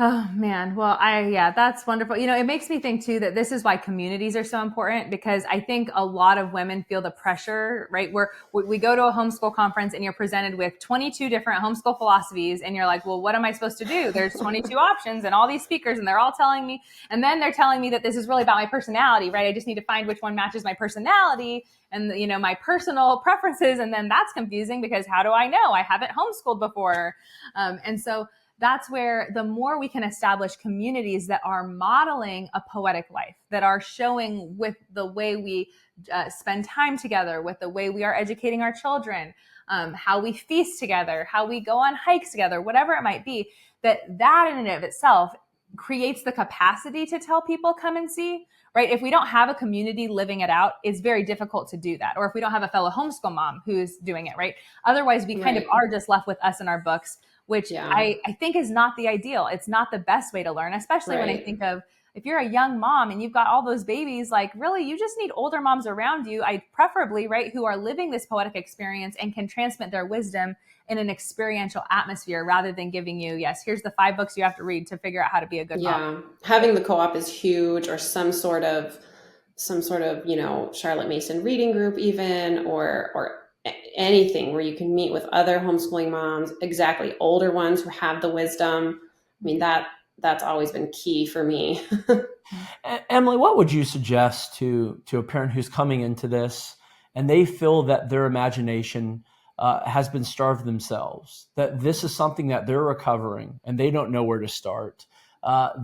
Oh man. Well, that's wonderful. It makes me think too that this is why communities are so important, because I think a lot of women feel the pressure, right? Where we go to a homeschool conference and you're presented with 22 different homeschool philosophies, and you're like, well, what am I supposed to do? There's 22 options and all these speakers, and they're all telling me, and then they're telling me that this is really about my personality, right? I just need to find which one matches my personality and, my personal preferences. And then that's confusing, because how do I know? I haven't homeschooled before. And so that's where the more we can establish communities that are modeling a poetic life, that are showing with the way we spend time together, with the way we are educating our children, how we feast together, how we go on hikes together, whatever it might be, that in and of itself creates the capacity to tell people, come and see, right? If we don't have a community living it out, it's very difficult to do that. Or if we don't have a fellow homeschool mom who's doing it, right? Otherwise, we kind of are just left with us and our books, which Yeah. I think is not the ideal. It's not the best way to learn, especially when I think of, if you're a young mom and you've got all those babies, like really, you just need older moms around you, preferably, right, who are living this poetic experience and can transmit their wisdom in an experiential atmosphere rather than giving you, yes, here's the 5 books you have to read to figure out how to be a good mom. Having the co-op is huge, or some sort of, Charlotte Mason reading group even, or anything where you can meet with other homeschooling moms, exactly, older ones who have the wisdom. I mean, that's always been key for me. Emily, what would you suggest to a parent who's coming into this and they feel that their imagination has been starved themselves, that this is something that they're recovering and they don't know where to start?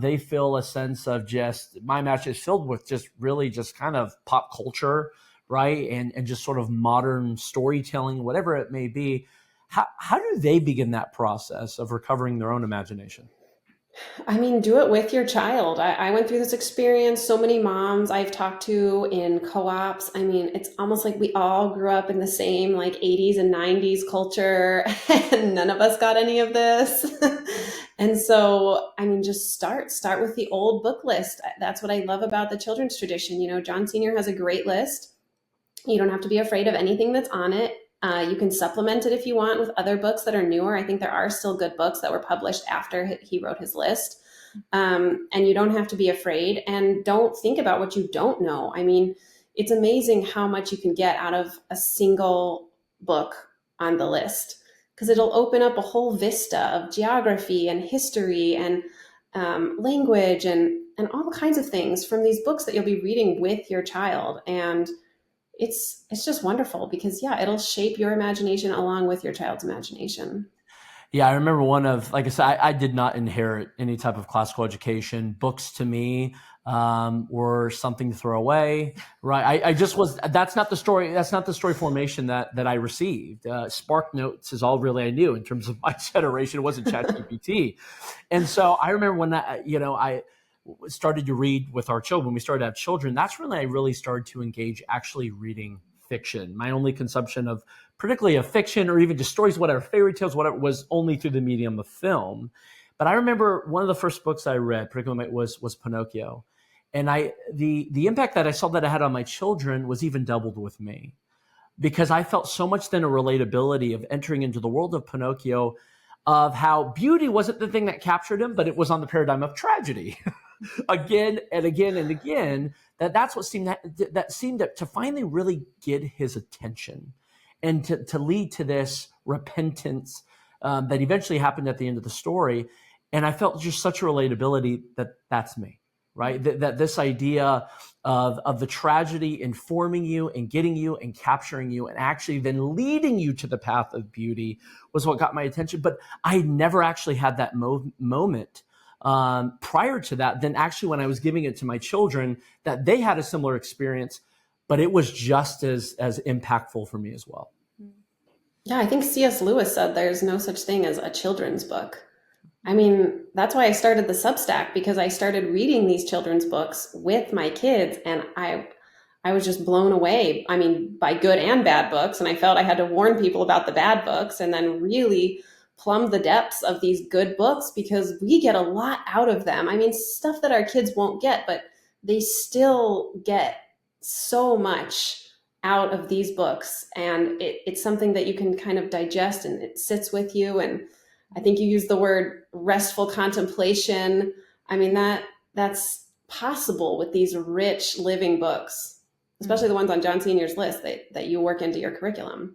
They feel a sense of just, my imagination is filled with just really just kind of pop culture, right? And just sort of modern storytelling, whatever it may be. How do they begin that process of recovering their own imagination? I mean, do it with your child. I went through this experience. So many moms I've talked to in co-ops. I mean, it's almost like we all grew up in the same like 80s and 90s culture, and none of us got any of this. And so, I mean, just start with the old book list. That's what I love about the children's tradition. John Sr. has a great list. You don't have to be afraid of anything that's on it. You can supplement it if you want with other books that are newer. I think there are still good books that were published after he wrote his list. And you don't have to be afraid, and don't think about what you don't know. I mean, it's amazing how much you can get out of a single book on the list, because it'll open up a whole vista of geography and history and language and all kinds of things from these books that you'll be reading with your child. And it's just wonderful because it'll shape your imagination along with your child's imagination. Yeah, I remember like I said, I did not inherit any type of classical education. Books to me were something to throw away, right? I just was, that's not the story formation that I received. Spark Notes is all really I knew in terms of my generation. It wasn't ChatGPT. And so I remember when I started to read with our children, we started to have children, that's when I really started to engage actually reading fiction. My only consumption of particularly of fiction or even just stories, whatever, fairy tales, whatever, was only through the medium of film. But I remember one of the first books I read, particularly was Pinocchio. And the impact that I saw that I had on my children was even doubled with me, because I felt so much then a relatability of entering into the world of Pinocchio, of how beauty wasn't the thing that captured him, but it was on the paradigm of tragedy. Again and again and again, that's what seemed to finally really get his attention, and to lead to this repentance that eventually happened at the end of the story. And I felt just such a relatability that's me, right? That this idea of the tragedy informing you and getting you and capturing you and actually then leading you to the path of beauty was what got my attention. But I never actually had that moment prior to that. Then actually when I was giving it to my children, that they had a similar experience, but it was just as impactful for me as well. Yeah, I think C.S. Lewis said there's no such thing as a children's book. I mean, that's why I started the Substack, because I started reading these children's books with my kids, and I was just blown away. I mean, by good and bad books, and I felt I had to warn people about the bad books, and then really plumb the depths of these good books, because we get a lot out of them. I mean, stuff that our kids won't get, but they still get so much out of these books, and it's something that you can kind of digest, and it sits with you. And I think you used the word restful contemplation. I mean, that's possible with these rich living books, especially the ones on John Senior's list that you work into your curriculum.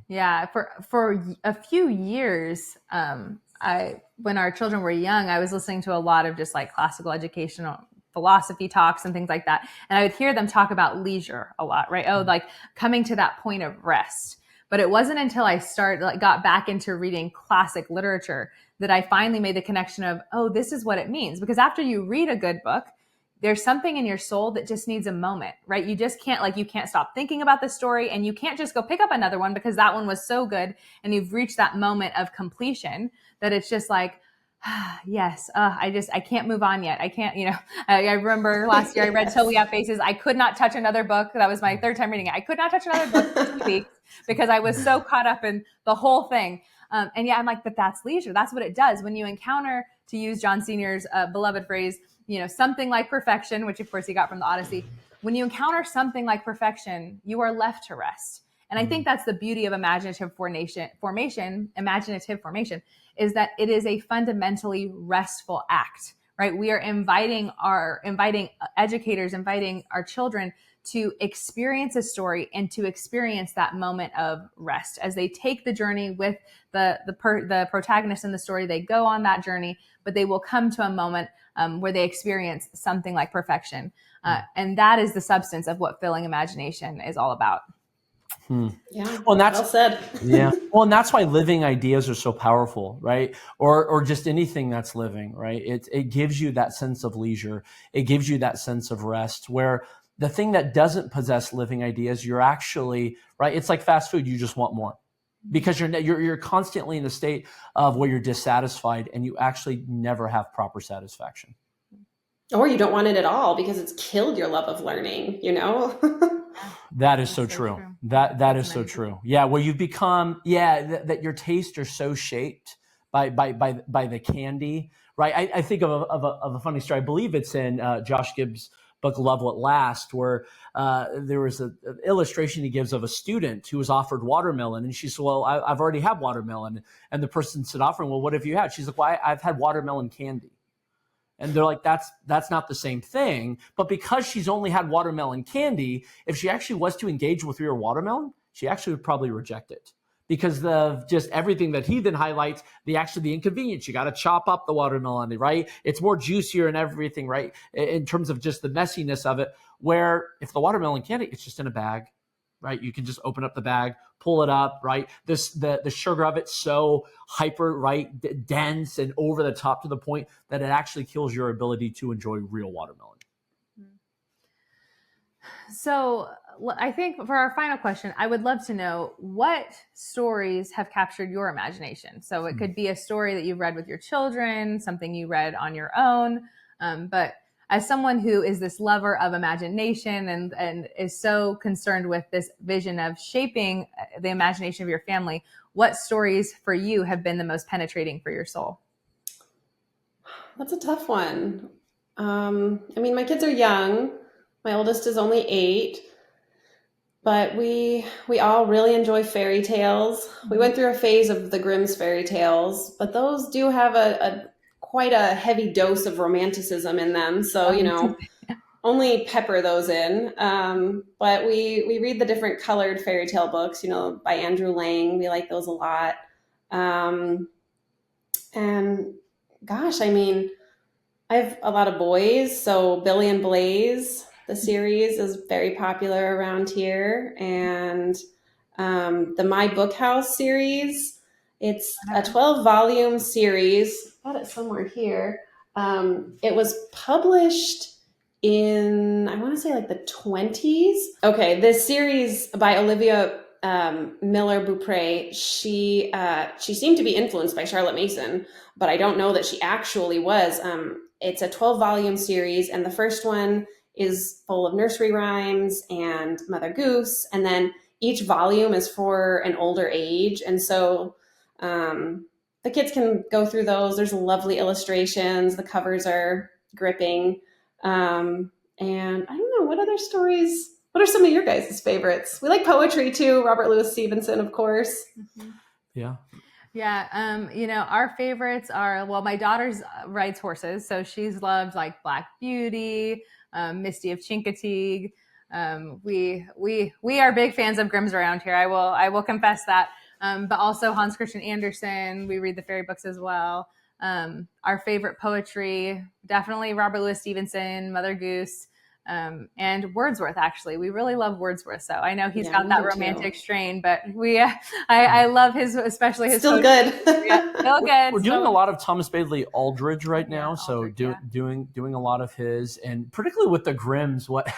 Yeah, for a few years, when our children were young, I was listening to a lot of just like classical educational philosophy talks and things like that. And I would hear them talk about leisure a lot, right? Oh, like coming to that point of rest. But it wasn't until I got back into reading classic literature that I finally made the connection of, oh, this is what it means. Because after you read a good book, there's something in your soul that just needs a moment, right? You just can't, you can't stop thinking about the story, and you can't just go pick up another one because that one was so good and you've reached that moment of completion that it's just like, yes, I can't move on yet. I can't, I remember last year I read Till We Have Faces. I could not touch another book. That was my third time reading it. I could not touch another book for 2 weeks because I was so caught up in the whole thing. And yeah, I'm like, but that's leisure. That's what it does. When you encounter, to use John Senior's beloved phrase, something like perfection, which of course he got from the Odyssey. When you encounter something like perfection, you are left to rest. And I think that's the beauty of imaginative formation, is that it is a fundamentally restful act, right? We are inviting educators, inviting our children to experience a story and to experience that moment of rest. As they take the journey with the protagonist in the story, they go on that journey, but they will come to a moment where they experience something like perfection. And that is the substance of what filling imagination is all about. Yeah. Well, that's well said. Yeah. Well, and that's why living ideas are so powerful, right? Or just anything that's living, right? It gives you that sense of leisure. It gives you that sense of rest, where the thing that doesn't possess living ideas, you're actually, right? It's like fast food. You just want more because you're constantly in a state of where you're dissatisfied and you actually never have proper satisfaction. Or you don't want it at all because it's killed your love of learning, That is so true. That is so true. Yeah, where you've become, that your tastes are so shaped by the candy, right? I think of a funny story. I believe it's in Josh Gibbs' book Love What Lasts, where there was an illustration he gives of a student who was offered watermelon, and she said, "Well, I've already had watermelon," and the person said, offering, "Well, what have you had?" She's like, "Well, I've had watermelon candy." And they're like, that's not the same thing. But because she's only had watermelon candy, if she actually was to engage with real watermelon, she actually would probably reject it because of just everything that he then highlights, the inconvenience. You got to chop up the watermelon, right? It's more juicier and everything, right? In terms of just the messiness of it, where if the watermelon candy, it's just in a bag, right? You can just open up the bag, pull it up, right? The sugar of it's so hyper, right, dense and over the top to the point that it actually kills your ability to enjoy real watermelon. So I think for our final question, I would love to know what stories have captured your imagination. So it could be a story that you've read with your children, something you read on your own, but as someone who is this lover of imagination and is so concerned with this vision of shaping the imagination of your family, what stories for you have been the most penetrating for your soul? That's a tough one. My kids are young. My oldest is only 8, but we all really enjoy fairy tales. We went through a phase of the Grimm's fairy tales, but those do have quite a heavy dose of romanticism in them. So, only pepper those in. But we read the different colored fairy tale books, by Andrew Lang. We like those a lot. And gosh, I have a lot of boys. So Billy and Blaze, the series is very popular around here. And the My Book House series, it's a 12-volume series. I've got it somewhere here. It was published in, I want to say like the 20s. Okay, this series by Olivia Miller Beaupre, she seemed to be influenced by Charlotte Mason, but I don't know that she actually was. It's a 12-volume series, and the first one is full of nursery rhymes and Mother Goose, and then each volume is for an older age, and so the kids can go through those. There's lovely illustrations. The covers are gripping. And I don't know, what other stories, what are some of your guys' favorites? We like poetry too. Robert Louis Stevenson, of course. Yeah. Yeah. Our favorites are, well, my daughter rides horses. So she's loved like Black Beauty, Misty of Chincoteague. We are big fans of Grimm's around here. I will confess that. But also Hans Christian Andersen. We read the fairy books as well. Our favorite poetry, definitely Robert Louis Stevenson, Mother Goose, and Wordsworth. Actually, we really love Wordsworth. So I know he's got that romantic strain, but I love especially his still poetry. Good. Yeah, still good. We're doing a lot of Thomas Bailey Aldrich right now, Aldrich, doing a lot of his, and particularly with the Grimms, what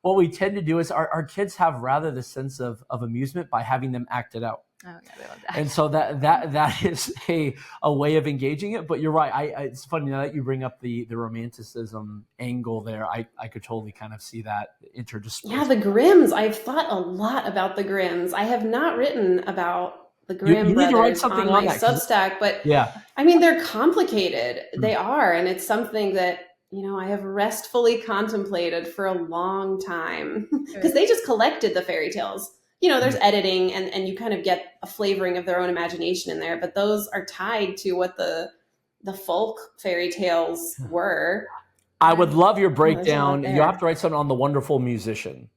we tend to do is our kids have rather the sense of amusement by having them act it out. Oh yeah, they love that. And so that is a way of engaging it. But you're right. It's funny now that you bring up the romanticism angle there. I could totally kind of see that interdisplay. Yeah, the Grimms. I've thought a lot about the Grimms. I have not written about the Grimm you need to write brothers something on on my that. Substack, but Yeah. I mean, they're complicated. They are. And it's something that, I have restfully contemplated for a long time because they just collected the fairy tales. There's editing and you kind of get a flavoring of their own imagination in there, but those are tied to what the folk fairy tales were. I would love your breakdown. There's a lot You have to write something on the wonderful musician.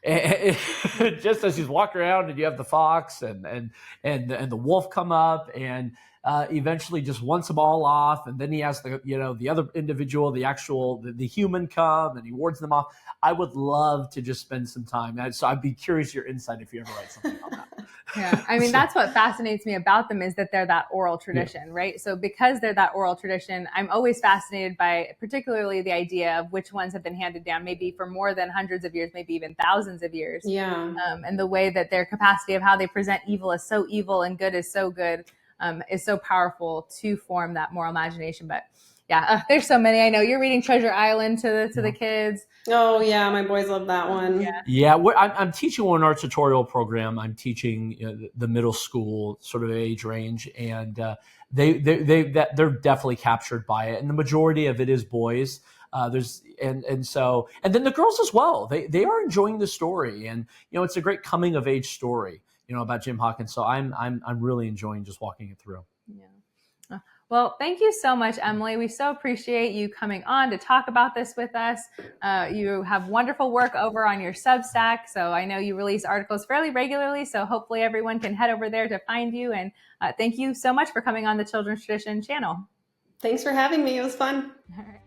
Just as he's walking around, and you have the fox and the wolf come up and eventually just wants them all off, and then he has the other individual, the human come, and he wards them off. I would love to just spend some time. So I'd be curious your insight if you ever write something on that. Yeah, I mean, that's what fascinates me about them is that they're that oral tradition, right? So because they're that oral tradition, I'm always fascinated by particularly the idea of which ones have been handed down, maybe for more than hundreds of years, maybe even thousands of years. Yeah. And the way that their capacity of how they present evil is so evil and good is so good, is so powerful to form that moral imagination. But yeah, there's so many. I know you're reading Treasure Island to the kids. Oh yeah, my boys love that one. Yeah, I'm teaching one art tutorial program. I'm teaching the middle school sort of age range, and they're definitely captured by it. And the majority of it is boys. And then the girls as well. They are enjoying the story, and it's a great coming of age story. About Jim Hawkins. So I'm really enjoying just walking it through. Yeah. Well, thank you so much, Emily. We so appreciate you coming on to talk about this with us. You have wonderful work over on your Substack. So I know you release articles fairly regularly. So hopefully everyone can head over there to find you. And thank you so much for coming on the Children's Tradition channel. Thanks for having me. It was fun. All right.